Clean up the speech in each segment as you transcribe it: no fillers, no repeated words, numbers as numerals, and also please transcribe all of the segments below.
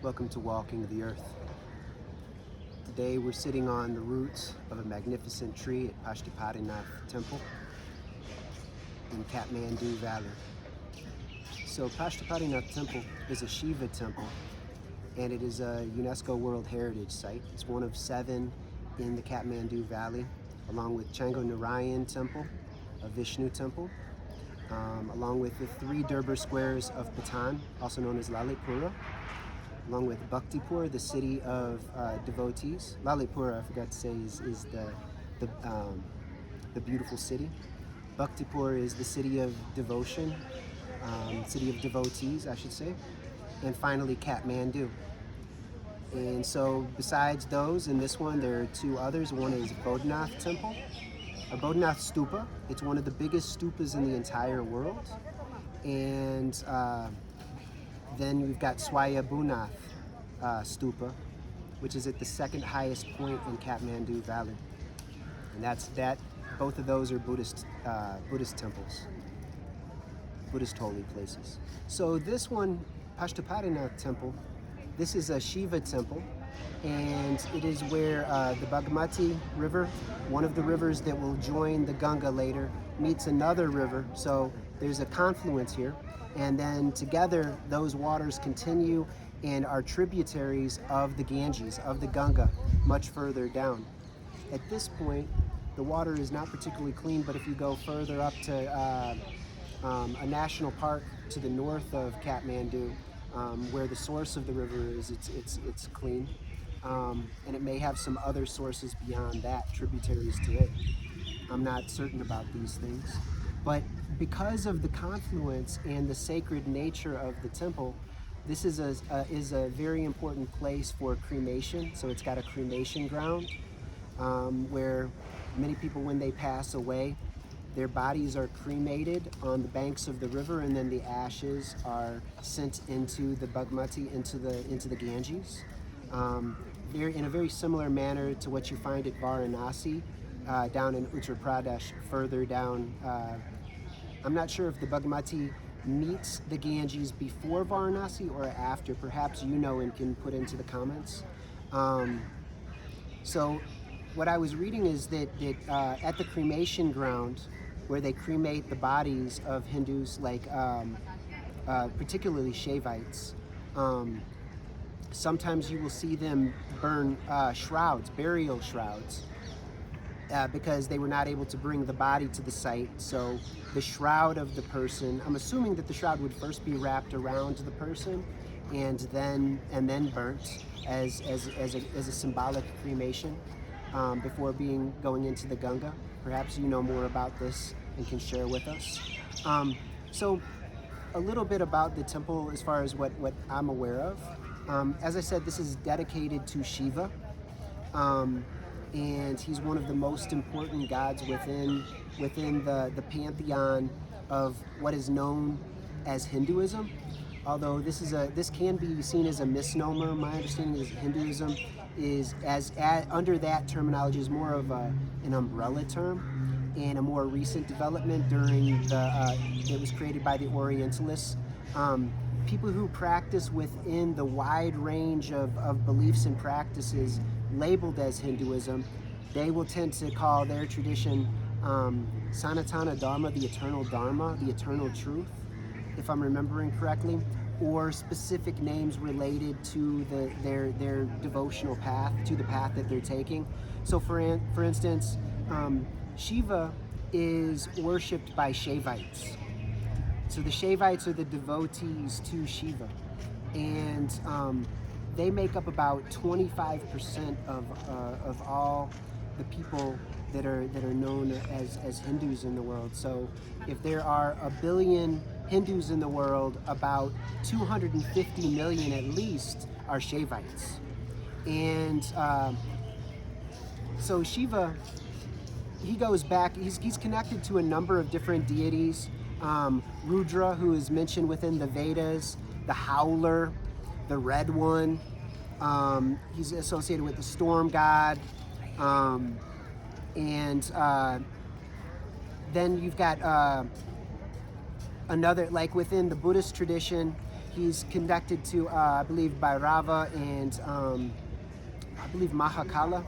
Welcome to Walking the Earth. Today we're sitting on the roots of a magnificent tree at Pashtupatinath Temple in Kathmandu Valley. So Pashtupatinath Temple is a Shiva temple, and it is a UNESCO World Heritage Site. It's one of 7 in the Kathmandu Valley, along with Chango Narayan Temple, a Vishnu temple, along with the 3 Durbar squares of Patan, also known as Lalitpura, along with Bhaktipur, the city of devotees. Lalitpura, I forgot to say, is the beautiful city. Bhaktipur is the city of devotion, city of devotees, I should say. And finally, Kathmandu. And so besides those, in this one, there are 2 others. One is Bodhanath Temple, or Bodhanath Stupa. It's one of the biggest stupas in the entire world. And then we've got Swayambhunath Stupa, which is at the 2nd highest point in Kathmandu Valley. And both of those are Buddhist temples, Buddhist holy places. So this one, Pashtupatinath Temple, this is a Shiva temple, and it is where the Bagmati River, one of the rivers that will join the Ganga later, meets another river. So there's a confluence here, and then together those waters continue and are tributaries of the Ganges, of the Ganga, much further down. At this point, the water is not particularly clean, but if you go further up to a national park to the north of Kathmandu, where the source of the river is, it's clean, and it may have some other sources beyond that, tributaries to it. I'm not certain about these things, but because of the confluence and the sacred nature of the temple, this is a very important place for cremation. So it's got a cremation ground where many people, when they pass away, their bodies are cremated on the banks of the river, and then the ashes are sent into the Bagmati, into the Ganges. In a very similar manner to what you find at Varanasi, down in Uttar Pradesh, further down. I'm not sure if the Bagmati meets the Ganges before Varanasi or after. Perhaps you know and can put into the comments. So what I was reading is that at the cremation ground, where they cremate the bodies of Hindus, like particularly Shaivites, sometimes you will see them burn shrouds, burial shrouds, because they were not able to bring the body to the site. So the shroud of the person, I'm assuming that the shroud would first be wrapped around the person and then burnt as a symbolic cremation before going into the Ganga. Perhaps you know more about this and can share with us. So a little bit about the temple as far as what I'm aware of. As I said, this is dedicated to Shiva. And he's one of the most important gods within the pantheon of what is known as Hinduism. Although this can be seen as a misnomer. My understanding is Hinduism is under that terminology is more of an umbrella term, and a more recent development it was created by the Orientalists. People who practice within the wide range of beliefs and practices labeled as Hinduism, they will tend to call their tradition Sanatana Dharma, the eternal Dharma, the eternal truth, if I'm remembering correctly, or specific names related to their devotional path, to the path that they're taking. So for instance, Shiva is worshipped by Shaivites. So the Shaivites are the devotees to Shiva, and they make up about 25% of all the people that are known as Hindus in the world. So if there are 1 billion Hindus in the world, about 250 million at least are Shaivites. And so Shiva, he goes back, he's connected to a number of different deities. Rudra, who is mentioned within the Vedas, the Howler, the Red One. He's associated with the storm god. And then you've got another, like within the Buddhist tradition, He's connected to, I believe, Bhairava and I believe Mahakala.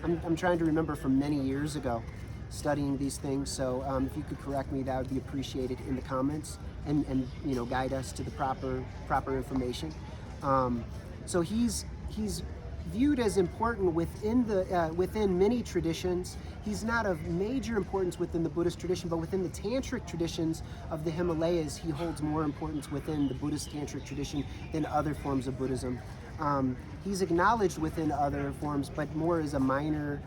I'm trying to remember from many years ago studying these things. So if you could correct me, that would be appreciated in the comments and guide us to the proper information. So he's viewed as important within many traditions. He's not of major importance within the Buddhist tradition, but within the tantric traditions of the Himalayas, he holds more importance within the Buddhist tantric tradition than other forms of Buddhism. He's acknowledged within other forms, but more as a minor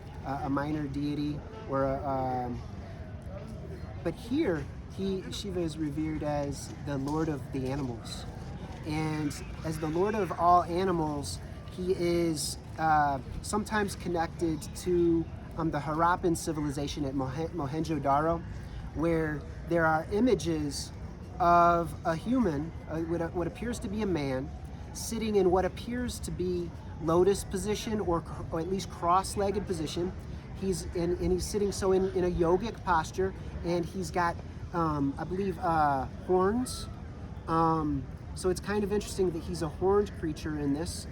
deity, but here Shiva is revered as the Lord of the animals, and as the Lord of all animals, he is sometimes connected to the Harappan civilization at Mohenjo-Daro, where there are images of a human, what appears to be a man, sitting in what appears to be lotus position or at least cross-legged position. He's sitting so in a yogic posture, and he's got I believe horns. So it's kind of interesting that he's a horned creature in this.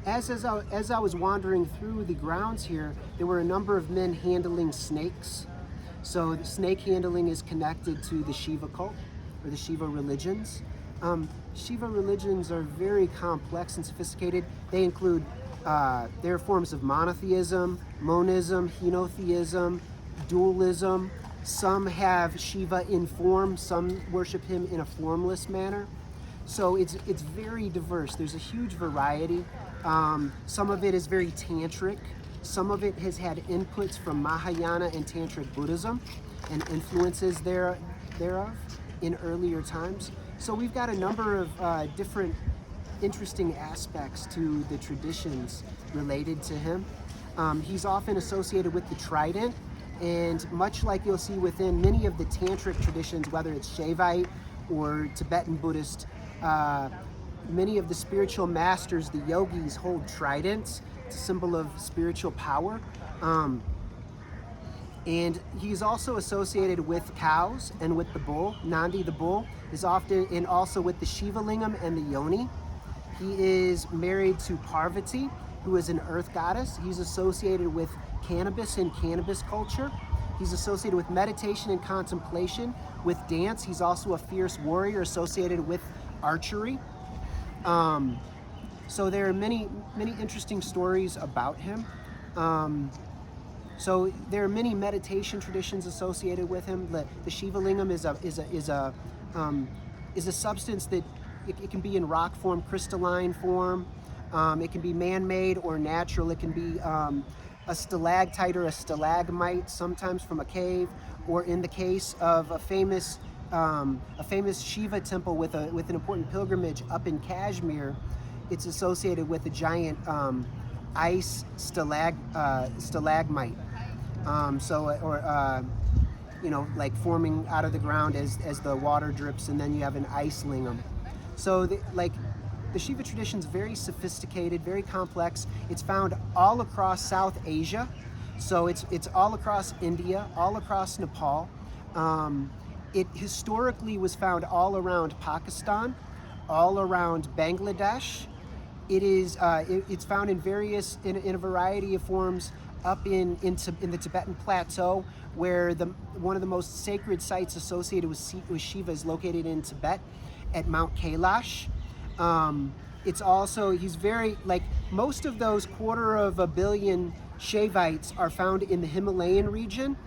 As I was wandering through the grounds here, there were a number of men handling snakes. So the snake handling is connected to the Shiva cult or the Shiva religions. Shiva religions are very complex and sophisticated. They include their forms of monotheism, monism, henotheism, dualism. Some have Shiva in form, some worship him in a formless manner. So it's very diverse. There's a huge variety. Some of it is very tantric. Some of it has had inputs from Mahayana and Tantric Buddhism and influences thereof in earlier times. So we've got a number of different interesting aspects to the traditions related to him. He's often associated with the trident, and much like you'll see within many of the tantric traditions, whether it's Shaivite or Tibetan Buddhist, many of the spiritual masters, the yogis, hold tridents. It's a symbol of spiritual power. And he's also associated with cows and with the bull. Nandi the bull is often, and also with the Shiva lingam and the yoni. He is married to Parvati, who is an earth goddess. He's associated with cannabis and cannabis culture. He's associated with meditation and contemplation, with dance. He's also a fierce warrior associated with archery. So there are many interesting stories about him. So there are many meditation traditions associated with him. The Shiva lingam is a substance that it can be in rock form, crystalline form. It can be man-made or natural. It can be a stalactite or a stalagmite, sometimes from a cave, or in the case of a famous Shiva temple with an important pilgrimage up in Kashmir, it's associated with a giant ice stalagmite. Like forming out of the ground as the water drips, and then you have an ice lingam. So the Shiva tradition is very sophisticated, very complex. It's found all across South Asia. So it's all across India, all across Nepal. It historically was found all around Pakistan, all around Bangladesh. It's found in a variety of forms up in the Tibetan plateau, where one of the most sacred sites associated with Shiva is located in Tibet at Mount Kailash. It's also, he's very, most of those 250 million Shaivites are found in the Himalayan region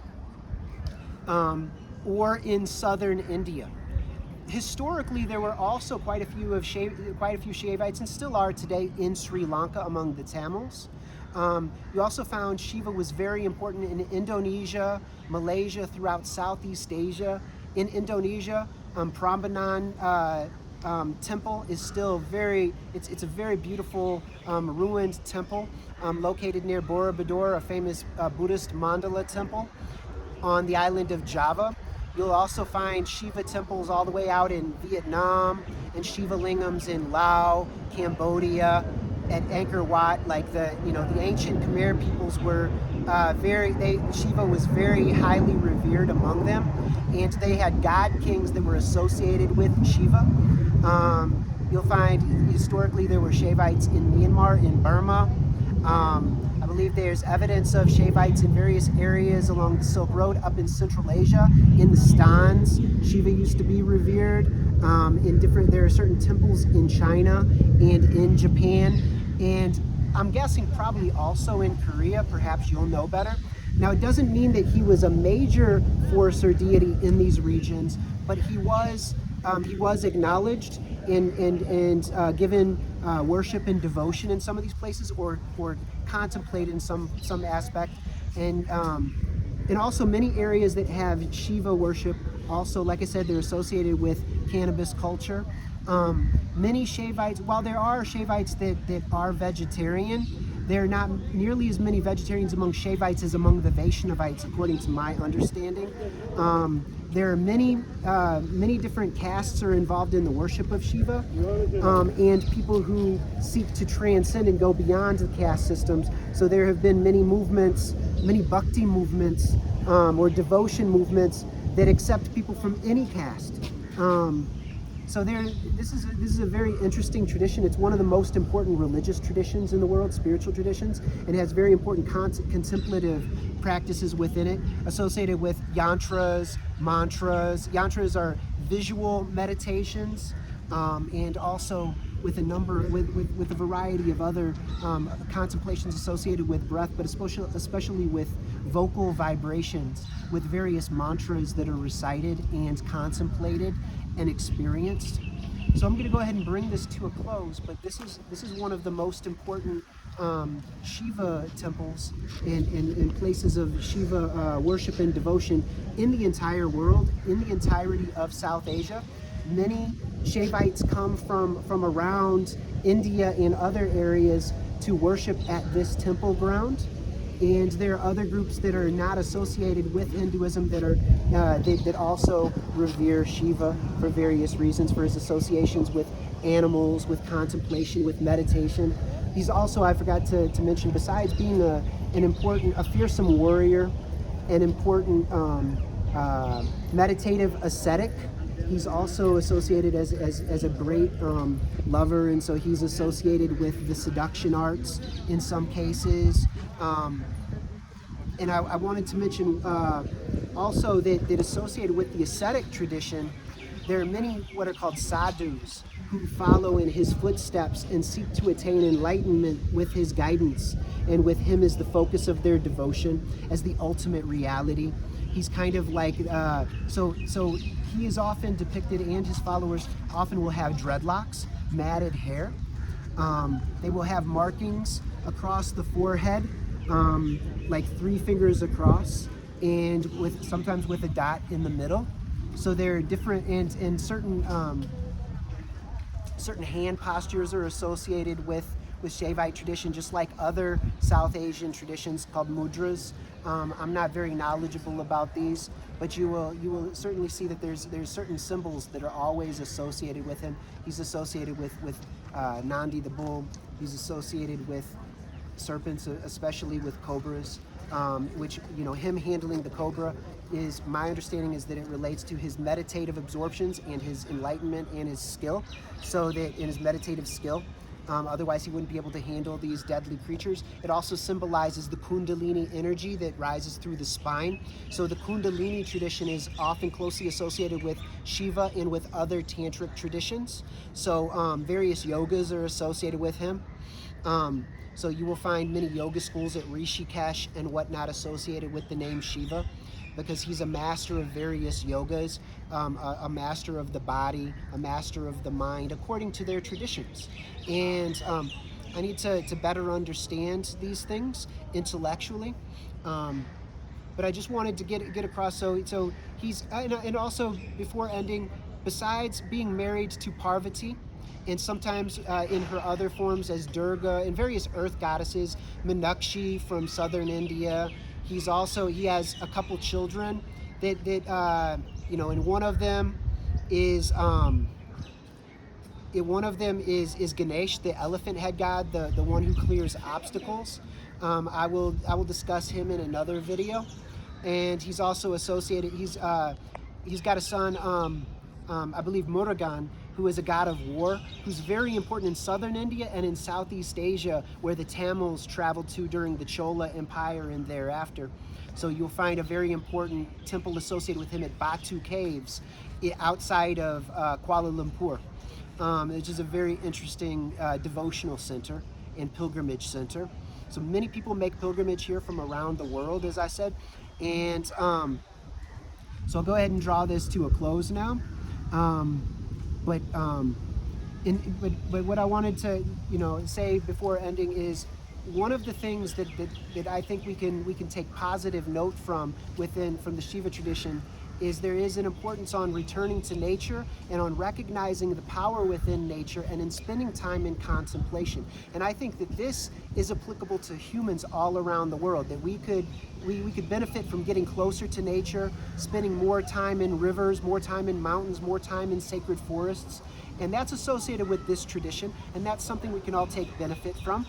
or in southern India. Historically, there were also quite a few Shaivites, and still are today, in Sri Lanka among the Tamils. You also found Shiva was very important in Indonesia, Malaysia, throughout Southeast Asia. In Indonesia, Prambanan temple is still it's a very beautiful ruined temple located near Borobudur, a famous Buddhist mandala temple on the island of Java. You'll also find Shiva temples all the way out in Vietnam, and Shiva lingams in Laos, Cambodia, at Angkor Wat, like the ancient Khmer peoples were Shiva was very highly revered among them, and they had god kings that were associated with Shiva. You'll find historically there were Shaivites in Myanmar, in Burma. I believe there's evidence of Shaivites in various areas along the Silk Road up in Central Asia. In the Stans, Shiva used to be revered. There are certain temples in China and in Japan, and I'm guessing probably also in Korea. Perhaps you'll know better. Now, it doesn't mean that he was a major force or deity in these regions, but he was acknowledged and given worship and devotion in some of these places, or contemplated in some aspect, and also many areas that have Shiva worship. Also, like I said, they're associated with cannabis culture. Many Shaivites, while there are Shaivites that are vegetarian, there are not nearly as many vegetarians among Shaivites as among the Vaishnavites, according to my understanding. There are many different castes are involved in the worship of Shiva, and people who seek to transcend and go beyond the caste systems. So there have been many movements, many bhakti movements, or devotion movements that accept people from any caste. So this is a very interesting tradition. It's one of the most important religious traditions in the world, spiritual traditions, and has very important contemplative practices within it, associated with yantras, mantras. Yantras are visual meditations, and also with a variety of other contemplations associated with breath, but especially with vocal vibrations, with various mantras that are recited and contemplated and experienced. So I'm going to go ahead and bring this to a close, but this is one of the most important Shiva temples and places of Shiva worship and devotion in the entire world, in the entirety of South Asia. Many Shaivites come from around India and other areas to worship at this temple ground. And there are other groups that are not associated with Hinduism that also revere Shiva for various reasons, for his associations with animals, with contemplation, with meditation. He's also, I forgot to mention, besides being a fearsome warrior, an important meditative ascetic, he's also associated as a great lover, and so he's associated with the seduction arts in some cases. And I wanted to mention also that associated with the ascetic tradition, there are many what are called sadhus who follow in his footsteps and seek to attain enlightenment with his guidance, and with him as the focus of their devotion, as the ultimate reality. He's kind of like, so he is often depicted, and his followers often will have dreadlocks, matted hair. They will have markings across the forehead, like 3 fingers across, and sometimes with a dot in the middle. So they're different, and certain hand postures are associated with Shaivite tradition, just like other South Asian traditions called mudras. I'm not very knowledgeable about these, but you will certainly see that there's certain symbols that are always associated with him. He's associated with Nandi the bull. He's associated with serpents, especially with cobras, which, him handling the cobra, is my understanding is that it relates to his meditative absorptions and his enlightenment and his skill. So that in his meditative skill, otherwise he wouldn't be able to handle these deadly creatures. It also symbolizes the Kundalini energy that rises through the spine. So the Kundalini tradition is often closely associated with Shiva and with other tantric traditions. So various yogas are associated with him. So you will find many yoga schools at Rishikesh and whatnot associated with the name Shiva, because he's a master of various yogas, a master of the body, a master of the mind, according to their traditions. And I need to better understand these things intellectually. But I just wanted to get across. So he's, and also before ending, besides being married to Parvati, and sometimes in her other forms as Durga and various earth goddesses, Meenakshi from southern India, he has a couple children that and one of them is One of them is Ganesh, the elephant head god, the one who clears obstacles. I will discuss him in another video, and he's also associated. He's got a son, I believe Murugan, who is a god of war, who's very important in southern India and in Southeast Asia, where the Tamils traveled to during the Chola Empire and thereafter. So you'll find a very important temple associated with him at Batu Caves outside of Kuala Lumpur, which is a very interesting devotional center and pilgrimage center. So many people make pilgrimage here from around the world, as I said. And so I'll go ahead and draw this to a close now. But what I wanted to say before ending is one of the things that I think we can take positive note from the Shiva tradition is there is an importance on returning to nature and on recognizing the power within nature and in spending time in contemplation. And I think that this is applicable to humans all around the world, that we could benefit from getting closer to nature, spending more time in rivers, more time in mountains, more time in sacred forests. And that's associated with this tradition, and that's something we can all take benefit from.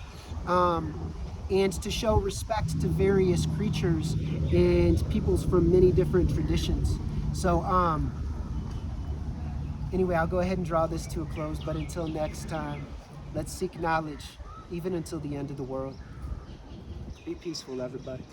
And to show respect to various creatures and peoples from many different traditions. So anyway, I'll go ahead and draw this to a close, but until next time, let's seek knowledge, even until the end of the world. Be peaceful, everybody.